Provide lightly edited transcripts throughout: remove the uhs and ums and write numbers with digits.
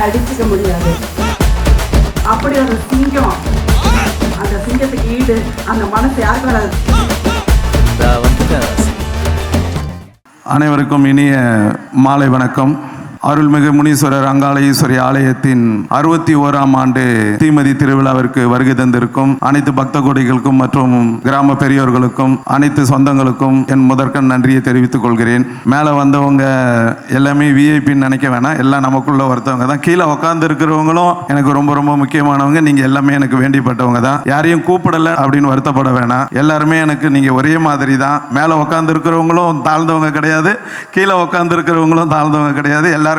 அடிச்சுக்க முடியாது. அப்படி ஒரு சிங்கம், அந்த சிங்கத்துக்கு ஈடு அந்த மனசு யாருக்கு வராது. அனைவருக்கும் இனிய மாலை வணக்கம். அருள்மிகு முனீஸ்வரர் அங்காள ஈஸ்வரி ஆலயத்தின் 61ஆம் ஆண்டு தீமதி திருவிழாவிற்கு வருகை தந்திருக்கும் அனைத்து பக்த கோடிகளுக்கும் மற்றும் கிராம பெரியோர்களுக்கும் அனைத்து சொந்தங்களுக்கும் என் முதற்கண் நன்றியை தெரிவித்துக் கொள்கிறேன். மேலே வந்தவங்க எல்லாமே விஐபின்னு நினைக்க வேணாம், எல்லாம் நமக்குள்ள ஒருத்தவங்க தான். கீழே உட்கார்ந்து இருக்கிறவங்களும் எனக்கு ரொம்ப ரொம்ப முக்கியமானவங்க. நீங்க எல்லாமே எனக்கு வேண்டிப்பட்டவங்க தான். யாரையும் கூப்பிடல அப்படின்னு வருத்தப்பட வேணாம். எல்லாருமே எனக்கு நீங்க ஒரே மாதிரி தான். மேலே உட்கார்ந்து இருக்கிறவங்களும் தாழ்ந்தவங்க கிடையாது, கீழே உட்கார்ந்து இருக்கிறவங்களும் தாழ்ந்தவங்க கிடையாது. எல்லாருமே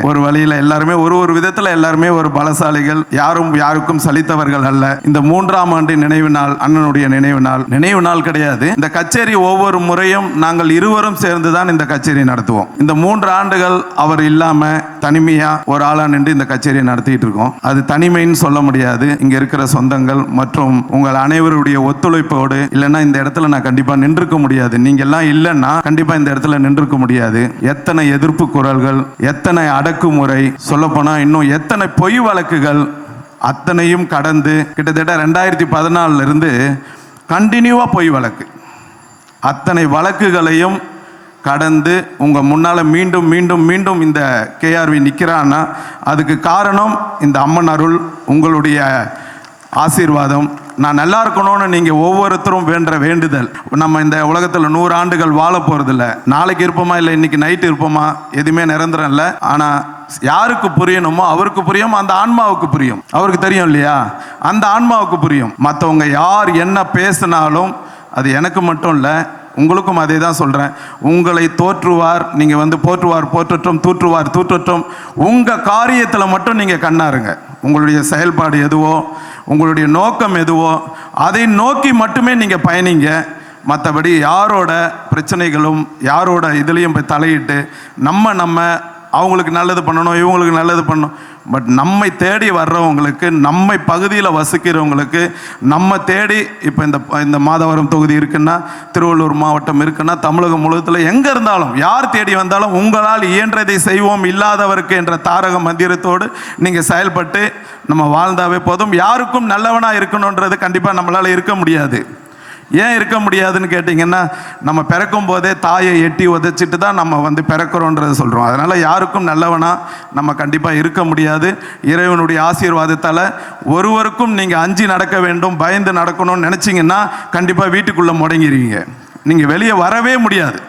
ஒரு வழியில, எல்லாருமே ஒரு விதத்துல எல்லாருமே ஒரு பலசாலிகள். யாரும் யாருக்கும் சலித்தவர்கள் அல்ல. இந்த 3ஆம் ஆண்டு நினைவு நாள், அண்ணனுடைய நினைவு நாள் கிடையாது. இந்த கச்சேரி ஒவ்வொரு முறையும் நாங்கள் இருவரும் சேர்ந்துதான் இந்த கச்சேரி நடத்துவோம். இந்த 3 ஆண்டுகள் அவர் இல்லாம தனிமையா ஒரு ஆளா நின்று இந்த கச்சேரியை நடத்திட்டு இருக்கோம். அது தனிமைன்னு சொல்ல முடியாது. இங்க இருக்கிற சொந்தங்கள் மற்றும் உங்கள் அனைவருடைய ஒத்துழைப்போடு இல்லைன்னா இந்த இடத்துல நான் கண்டிப்பா நின்றுக்க முடியாது. நீங்க எல்லாம் இல்லைன்னா கண்டிப்பா இந்த இடத்துல நின்றுக்க முடியாது. எத்தனை எதிர்ப்பு குரல்கள், எத்தனை அடக்குமுறை, சொல்லப்போனா இன்னும் எத்தனை பொய் வழக்குகள், அத்தனையும் கடந்து கிட்டத்தட்ட 2014 இருந்து கண்டினியூவா பொய் வழக்கு, அத்தனை வழக்குகளையும் கடந்து உங்க முன்னால மீண்டும் மீண்டும் மீண்டும் இந்த கேஆர்வி நிற்கிறான்னா அதுக்கு காரணம் இந்த அம்மன் அருள், உங்களுடைய ஆசீர்வாதம். நான் நல்லா இருக்கணும்னு நீங்க ஒவ்வொருத்தரும் வேண்ட வேண்டுதல். நம்ம இந்த உலகத்துல 100 ஆண்டுகள் வாழ போறது இல்லை. நாளைக்கு இருப்போமா இல்லை இன்னைக்கு நைட்டு இருப்போமா, எதுவுமே நிரந்தரம் இல்லை. ஆனா யாருக்கு புரியணுமோ அவருக்கு புரியும், அந்த ஆன்மாவுக்கு புரியும். அவருக்கு தெரியும் இல்லையா, அந்த ஆன்மாவுக்கு புரியும். மற்றவங்க யார் என்ன பேசினாலும் அது எனக்கு மட்டும் இல்லை, உங்களுக்கும் அதே தான் சொல்கிறேன். உங்களை தோற்றுவார், நீங்கள் போற்றுவார் போற்றட்டும், தூற்றுவார் தூற்றட்டும். உங்கள் காரியத்தில் மட்டும் நீங்கள் கண்ணாருங்க. உங்களுடைய செயல்பாடு எதுவோ, உங்களுடைய நோக்கம் எதுவோ அதை நோக்கி மட்டுமே நீங்கள் பயணிங்க. மற்றபடி யாரோட பிரச்சனைகளும் யாரோட இதுலேயும் போய் தலையிட்டு நம்ம அவங்களுக்கு நல்லது பண்ணணும், இவங்களுக்கு நல்லது பண்ணணும். பட் நம்மை தேடி வர்றவங்களுக்கு, நம்மை பகுதியில் வசிக்கிறவங்களுக்கு, நம்ம தேடி இப்போ இந்த மாதவரம் தொகுதி இருக்குன்னா, திருவள்ளூர் மாவட்டம் இருக்குன்னா, தமிழகம் முழுவதுல எங்கே இருந்தாலும் யார் தேடி வந்தாலும் உங்களால் இயன்றதை செய்வோம் இல்லாதவருக்கு என்ற தாரக மந்திரத்தோடு நீங்கள் செயல்பட்டு நம்ம வாழ்ந்தாவே போதும். யாருக்கும் நல்லவனாக இருக்கணுன்றது கண்டிப்பாக நம்மளால் இருக்க முடியாது. ஏன் இருக்க முடியாதுன்னு கேட்டிங்கன்னா, நம்ம பிறக்கும் போதே தாயை எட்டி உதைச்சிட்டு தான் நம்ம பிறக்கிறோன்றது சொல்கிறோம். அதனால் யாருக்கும் நல்லவனா நம்ம கண்டிப்பாக இருக்க முடியாது. இறைவனுடைய ஆசீர்வாதத்தால் ஒருவருக்கும் நீங்கள் அஞ்சி நடக்க வேண்டும், பயந்து நடக்கணும்னு நினச்சிங்கன்னா கண்டிப்பாக வீட்டுக்குள்ளே முடங்கிடுவீங்க. நீங்கள் வெளியே வரவே முடியாது.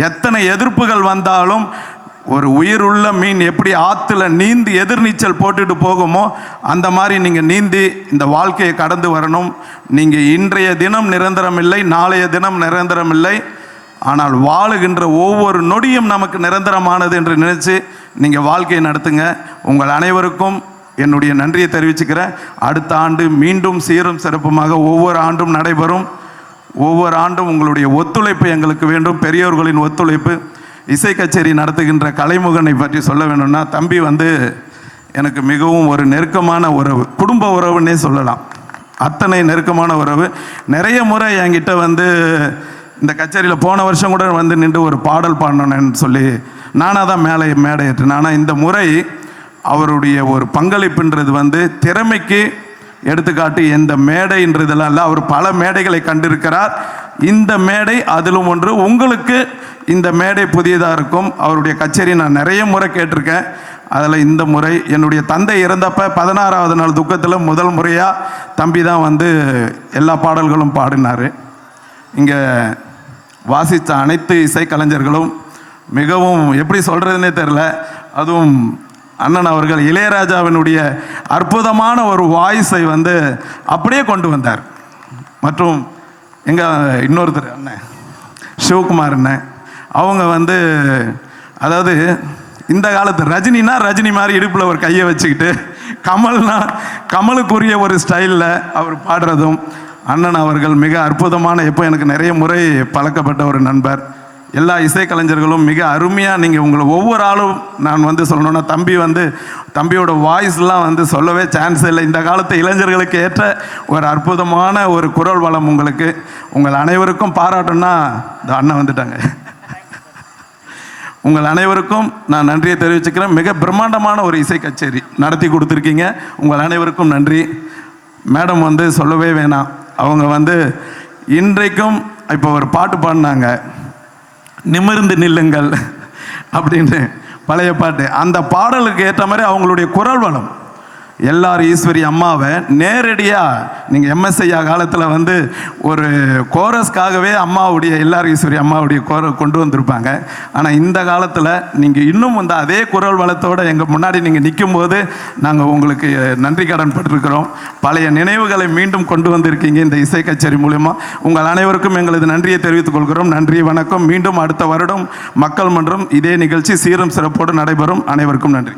எத்தனை எதிர்ப்புகள் வந்தாலும் ஒரு உயிருள்ள மீன் எப்படி ஆற்றுல நீந்தி எதிர்நீச்சல் போட்டுட்டு போகுமோ அந்த மாதிரி நீங்கள் நீந்தி இந்த வாழ்க்கையை கடந்து வரணும். நீங்கள் இன்றைய தினம் நிரந்தரம் இல்லை, நாளைய தினம் நிரந்தரம் இல்லை. ஆனால் வாழுகின்ற ஒவ்வொரு நொடியும் நமக்கு நிரந்தரமானது என்று நினைச்சு நீங்கள் வாழ்க்கையை நடத்துங்க. உங்கள் அனைவருக்கும் என்னுடைய நன்றியை தெரிவிச்சுக்கிறேன். அடுத்த ஆண்டு மீண்டும் சீரும் சிறப்புமாக ஒவ்வொரு ஆண்டும் நடைபெறும். ஒவ்வொரு ஆண்டும் உங்களுடைய ஒத்துழைப்பு எங்களுக்கு வேண்டும், பெரியோர்களின் ஒத்துழைப்பு. இசை கச்சேரி நடத்துகின்ற கலைமுகனை பற்றி சொல்ல வேணும்னா, தம்பி எனக்கு மிகவும் ஒரு நெருக்கமான உறவு, குடும்ப உறவுன்னே சொல்லலாம். அத்தனை நெருக்கமான உறவு. நிறைய முறை என்கிட்ட இந்த கச்சேரியில் போன வருஷம் கூட நின்று ஒரு பாடல் பாடணுன்னு சொல்லி நானாக தான் மேடை ஏற்றினேன். ஆனால் இந்த முறை அவருடைய ஒரு பங்களிப்புன்றது திறமைக்கு எடுத்துக்காட்டு. எந்த மேடைன்றதெல்லாம் இல்லை, அவர் பல மேடைகளை கண்டிருக்கிறார். இந்த மேடை அதிலும் ஒன்று. உங்களுக்கு இந்த மேடை புதியதாக இருக்கும். அவருடைய கச்சேரி நான் நிறைய முறை கேட்டிருக்கேன். அதில் இந்த முறை என்னுடைய தந்தை இறந்தப்போ 16வது நாள் துக்கத்தில் முதல் முறையாக தம்பி தான் எல்லா பாடல்களும் பாடினார். இங்கே வாசித்த அனைத்து இசைக்கலைஞர்களும் மிகவும் எப்படி சொல்கிறதுனே தெரில. அதுவும் அண்ணன் அவர்கள் இளையராஜாவினுடைய அற்புதமான ஒரு வாய்ஸை அப்படியே கொண்டு வந்தார். மற்றும் எங்கள் இன்னொருத்தர் அண்ணன் சிவகுமார் அண்ணன், அவங்க அதாவது இந்த காலத்து ரஜினினா ரஜினி மாதிரி இடுப்பில் ஒரு கையை வச்சுக்கிட்டு, கமலுக்குரிய ஒரு ஸ்டைலில் அவர் பாடுறதும், அண்ணன் அவர்கள் மிக அற்புதமான, எப்போ எனக்கு நிறைய முறை பழக்கப்பட்ட ஒரு நண்பர். எல்லா இசைக்கலைஞர்களும் மிக அருமையாக நீங்கள் உங்களை ஒவ்வொரு ஆளும் நான் வந்து சொல்லணுன்னா தம்பியோட வாய்ஸ்லாம் வந்து சொல்லவே சான்ஸ் இல்லை. இந்த காலத்து இளைஞர்களுக்கு ஏற்ற ஒரு அற்புதமான ஒரு குரல் வளம் உங்களுக்கு. உங்கள் அனைவருக்கும் பாராட்டுன்னா இந்த அண்ணன் வந்துட்டாங்க. உங்கள் அனைவருக்கும் நான் நன்றியை தெரிவிச்சுக்கிறேன். மிக பிரம்மாண்டமான ஒரு இசை கச்சேரி நடத்தி கொடுத்துருக்கீங்க. உங்கள் அனைவருக்கும் நன்றி. மேடம் வந்து சொல்லவே வேணாம். அவங்க வந்து இன்றைக்கும் இப்போ ஒரு பாட்டு பாடினாங்க, நிமிர்ந்து நில்லுங்கள் அப்படின்னு பழைய பாட்டு. அந்த பாடலுக்கு ஏற்ற மாதிரி அவங்களுடைய குரல் வளம் எல்ஆர் ஈஸ்வரி அம்மாவை நேரடியாக நீங்கள் எம்எஸ்ஐயா காலத்தில் வந்து ஒரு கோரஸ்க்காகவே எல்ஆர் ஈஸ்வரி அம்மாவுடைய கொண்டு வந்திருப்பாங்க. ஆனால் இந்த காலத்தில் நீங்கள் இன்னும் வந்து அதே குரல் வளத்தோடு எங்கள் முன்னாடி நீங்கள் நிற்கும்போது நாங்கள் உங்களுக்கு நன்றி கடன் பட்டிருக்கிறோம். பழைய நினைவுகளை மீண்டும் கொண்டு வந்திருக்கீங்க இந்த இசை கச்சேரி மூலமா. உங்கள் அனைவருக்கும் எங்களது நன்றியை தெரிவித்துக் கொள்கிறோம். நன்றி, வணக்கம். மீண்டும் அடுத்த வருடம் மக்கள் மன்றம் இதே நிகழ்ச்சி சீரும் சிறப்போடு நடைபெறும். அனைவருக்கும் நன்றி.